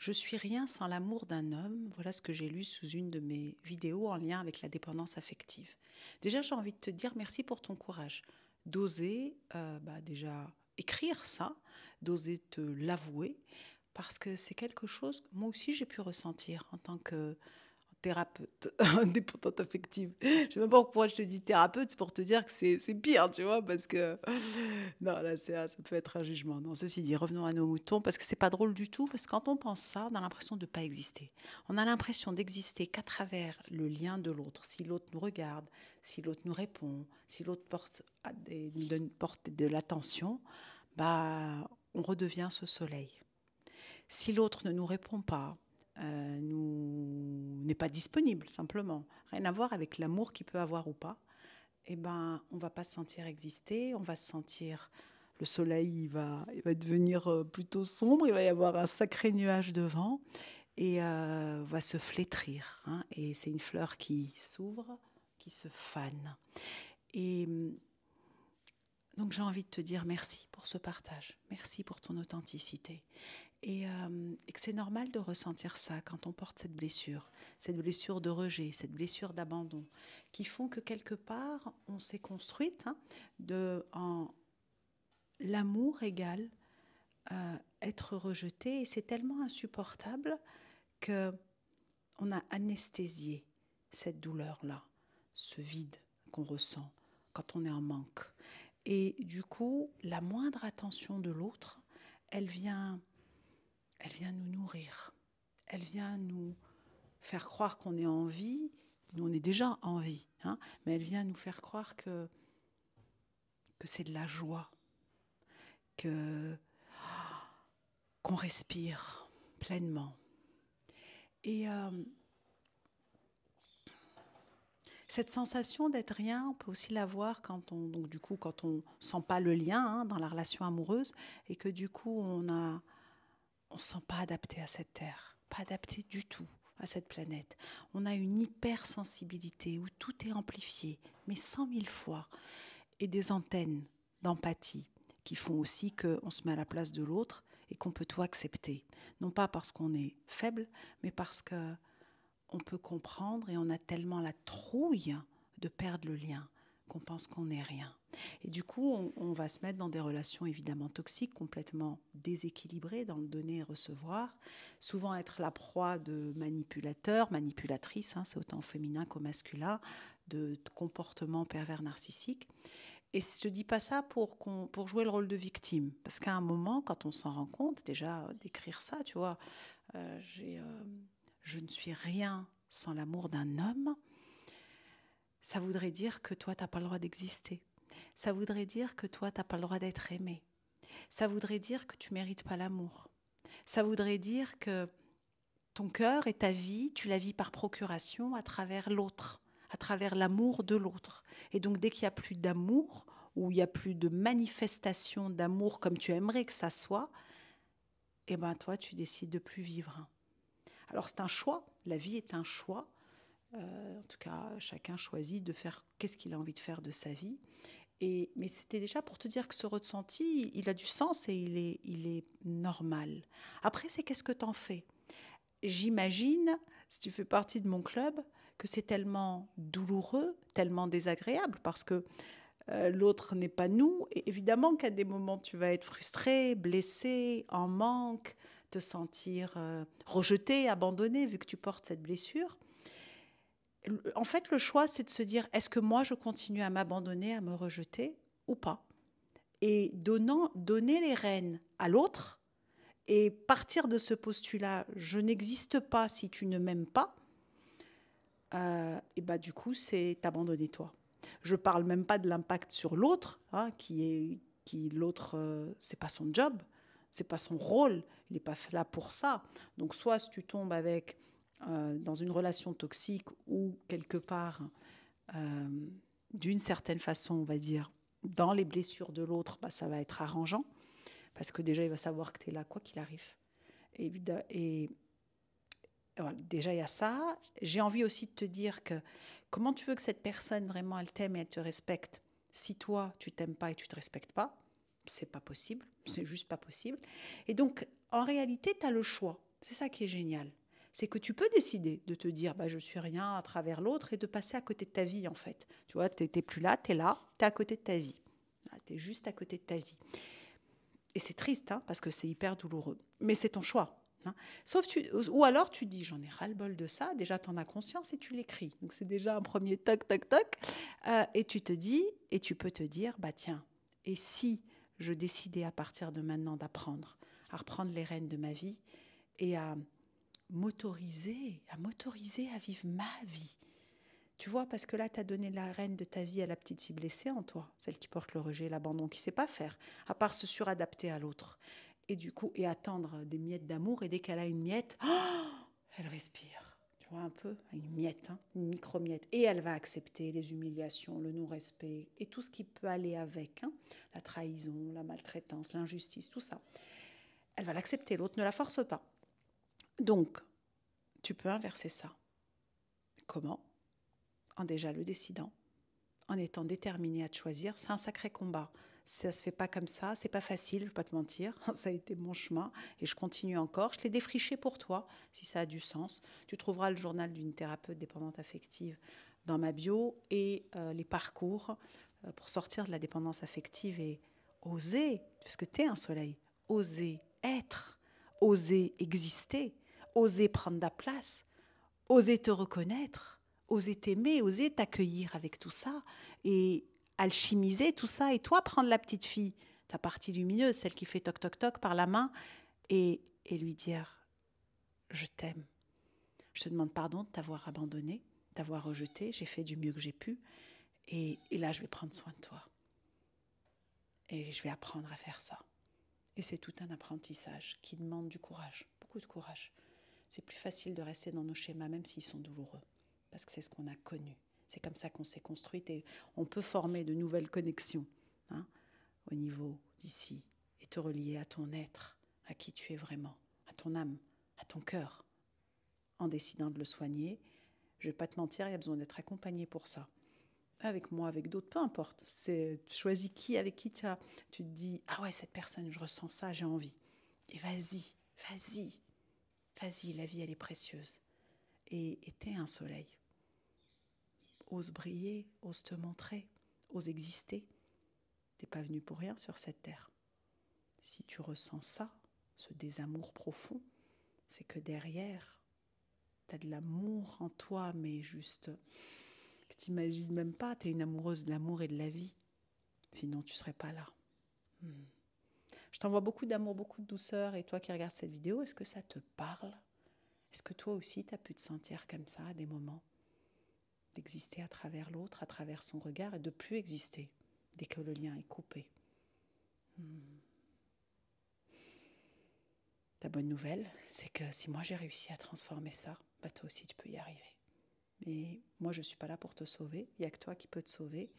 Je suis rien sans l'amour d'un homme. Voilà ce que j'ai lu sous une de mes vidéos en lien avec la dépendance affective. Déjà, j'ai envie de te dire merci pour ton courage. D'oser déjà écrire ça, d'oser te l'avouer, parce que c'est quelque chose que moi aussi j'ai pu ressentir en tant que thérapeute dépendante affective. Je sais même pas pourquoi je te dis thérapeute, c'est pour te dire que c'est pire, tu vois, parce que non, là, ça peut être un jugement. Non, ceci dit, revenons à nos moutons, parce que c'est pas drôle du tout, parce que quand on pense ça, on a l'impression de ne pas exister. On a l'impression d'exister qu'à travers le lien de l'autre. Si l'autre nous regarde, si l'autre nous répond, si l'autre porte de l'attention, on redevient ce soleil. Si l'autre ne nous répond pas, n'est pas disponible, simplement, rien à voir avec l'amour qu'il peut avoir ou pas, on va pas se sentir exister, on va se sentir... Le soleil, il va devenir plutôt sombre, il va y avoir un sacré nuage de vent et va se flétrir. Hein, et c'est une fleur qui s'ouvre, qui se fane. Et donc j'ai envie de te dire merci pour ce partage, merci pour ton authenticité. Et que c'est normal de ressentir ça quand on porte cette blessure de rejet, cette blessure d'abandon, qui font que quelque part, on s'est construite en l'amour égale être rejeté. Et c'est tellement insupportable qu'on a anesthésié cette douleur-là, ce vide qu'on ressent quand on est en manque. Et du coup, la moindre attention de l'autre, elle vient nous nourrir. Elle vient nous faire croire qu'on est en vie. Nous, on est déjà en vie. Hein, mais elle vient nous faire croire que c'est de la joie, qu'on respire pleinement. Et cette sensation d'être rien, on peut aussi l'avoir quand on sent pas le lien dans la relation amoureuse et que du coup, on se sent pas adapté à cette terre, pas adapté du tout à cette planète. On a une hypersensibilité où tout est amplifié, mais 100 000 fois, et des antennes d'empathie qui font aussi qu'on se met à la place de l'autre et qu'on peut tout accepter. Non pas parce qu'on est faible, mais parce qu'on peut comprendre et on a tellement la trouille de perdre le lien qu'on pense qu'on n'est rien. Et du coup, on va se mettre dans des relations évidemment toxiques, complètement déséquilibrées dans le donner et recevoir, souvent être la proie de manipulateurs, manipulatrices, c'est autant féminin qu'au masculin, de comportements pervers narcissiques. Et je ne te dis pas ça pour jouer le rôle de victime, parce qu'à un moment, quand on s'en rend compte, déjà d'écrire ça, tu vois, je ne suis rien sans l'amour d'un homme, ça voudrait dire que toi, tu n'as pas le droit d'exister. Ça voudrait dire que toi, tu n'as pas le droit d'être aimé. Ça voudrait dire que tu ne mérites pas l'amour. Ça voudrait dire que ton cœur et ta vie, tu la vis par procuration à travers l'autre, à travers l'amour de l'autre. Et donc, dès qu'il n'y a plus d'amour, ou il n'y a plus de manifestation d'amour comme tu aimerais que ça soit, toi, tu décides de plus vivre. Alors, c'est un choix. La vie est un choix. En tout cas, chacun choisit de faire qu'est-ce qu'il a envie de faire de sa vie. Mais c'était déjà pour te dire que ce ressenti, il a du sens et il est normal. Après, c'est qu'est-ce que tu en fais? J'imagine, si tu fais partie de mon club, que c'est tellement douloureux, tellement désagréable, parce que l'autre n'est pas nous. Et évidemment qu'à des moments, tu vas être frustré, blessé, en manque, te sentir rejeté, abandonné, vu que tu portes cette blessure. En fait, le choix, c'est de se dire, est-ce que moi, je continue à m'abandonner, à me rejeter ou pas? Et donner les rênes à l'autre et partir de ce postulat, je n'existe pas si tu ne m'aimes pas, du coup, c'est t'abandonner toi. Je parle même pas de l'impact sur l'autre, qui l'autre, c'est pas son job, c'est pas son rôle, il n'est pas là pour ça. Donc, soit si tu tombes dans une relation toxique ou quelque part, d'une certaine façon, on va dire, dans les blessures de l'autre, ça va être arrangeant, parce que déjà, il va savoir que tu es là, quoi qu'il arrive. Et voilà, déjà, il y a ça. J'ai envie aussi de te dire que comment tu veux que cette personne, vraiment, elle t'aime et elle te respecte si toi, tu t'aimes pas et tu te respectes pas? C'est pas possible, c'est juste pas possible. Et donc, en réalité, tu as le choix. C'est ça qui est génial. C'est que tu peux décider de te dire bah, je suis rien à travers l'autre et de passer à côté de ta vie en fait. Tu vois, tu n'es plus là, tu es là, tu es à côté de ta vie. Tu es juste à côté de ta vie. Et c'est triste hein, parce que c'est hyper douloureux. Mais c'est ton choix. Hein. Ou alors tu dis j'en ai ras-le-bol de ça, déjà tu en as conscience et tu l'écris. Donc c'est déjà un premier toc, toc, toc. Et tu te dis, et tu peux te dire, bah tiens, et si je décidais à partir de maintenant d'apprendre à reprendre les rênes de ma vie et à m'autoriser à vivre ma vie. Tu vois, parce que là, tu as donné la reine de ta vie à la petite fille blessée en toi, celle qui porte le rejet, l'abandon, qui ne sait pas faire, à part se suradapter à l'autre. Et du coup, et attendre des miettes d'amour, et dès qu'elle a une miette, elle respire. Tu vois un peu, une miette, hein, une micro-miette. Et elle va accepter les humiliations, le non-respect, et tout ce qui peut aller avec, hein, la trahison, la maltraitance, l'injustice, tout ça. Elle va l'accepter, l'autre ne la force pas. Donc, tu peux inverser ça. Comment ? En déjà le décidant, en étant déterminé à te choisir. C'est un sacré combat. Ça ne se fait pas comme ça, c'est pas facile, je ne vais pas te mentir. Ça a été mon chemin et je continue encore. Je l'ai défriché pour toi, si ça a du sens. Tu trouveras le journal d'une thérapeute dépendante affective dans ma bio et les parcours pour sortir de la dépendance affective et oser, parce que tu es un soleil, oser être, oser exister, oser prendre ta place, oser te reconnaître, oser t'aimer, oser t'accueillir avec tout ça et alchimiser tout ça. Et toi, prendre la petite fille, ta partie lumineuse, celle qui fait toc toc toc par la main et lui dire « Je t'aime. Je te demande pardon de t'avoir abandonné, de t'avoir rejeté. J'ai fait du mieux que j'ai pu. Et là, je vais prendre soin de toi. Et je vais apprendre à faire ça. » Et c'est tout un apprentissage qui demande du courage, beaucoup de courage. C'est plus facile de rester dans nos schémas, même s'ils sont douloureux, parce que c'est ce qu'on a connu. C'est comme ça qu'on s'est construite et on peut former de nouvelles connexions hein, au niveau d'ici et te relier à ton être, à qui tu es vraiment, à ton âme, à ton cœur, en décidant de le soigner. Je ne vais pas te mentir, il y a besoin d'être accompagné pour ça. Avec moi, avec d'autres, peu importe. Choisis avec qui tu te dis « Ah ouais, cette personne, je ressens ça, j'ai envie. » Et vas-y, la vie, elle est précieuse. Et t'es un soleil. Ose briller, ose te montrer, ose exister. T'es pas venu pour rien sur cette terre. Si tu ressens ça, ce désamour profond, c'est que derrière, t'as de l'amour en toi, mais juste que t'imagines même pas. T'es une amoureuse de l'amour et de la vie. Sinon, tu serais pas là. Je t'envoie beaucoup d'amour, beaucoup de douceur. Et toi qui regardes cette vidéo, est-ce que ça te parle ? Est-ce que toi aussi, tu as pu te sentir comme ça à des moments ? D'exister à travers l'autre, à travers son regard, et de plus exister dès que le lien est coupé. La bonne nouvelle, c'est que si moi j'ai réussi à transformer ça, bah toi aussi tu peux y arriver. Mais moi je ne suis pas là pour te sauver, il n'y a que toi qui peux te sauver.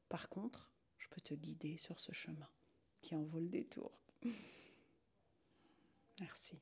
Par contre, je peux te guider sur ce chemin qui en vaut le détour. Merci.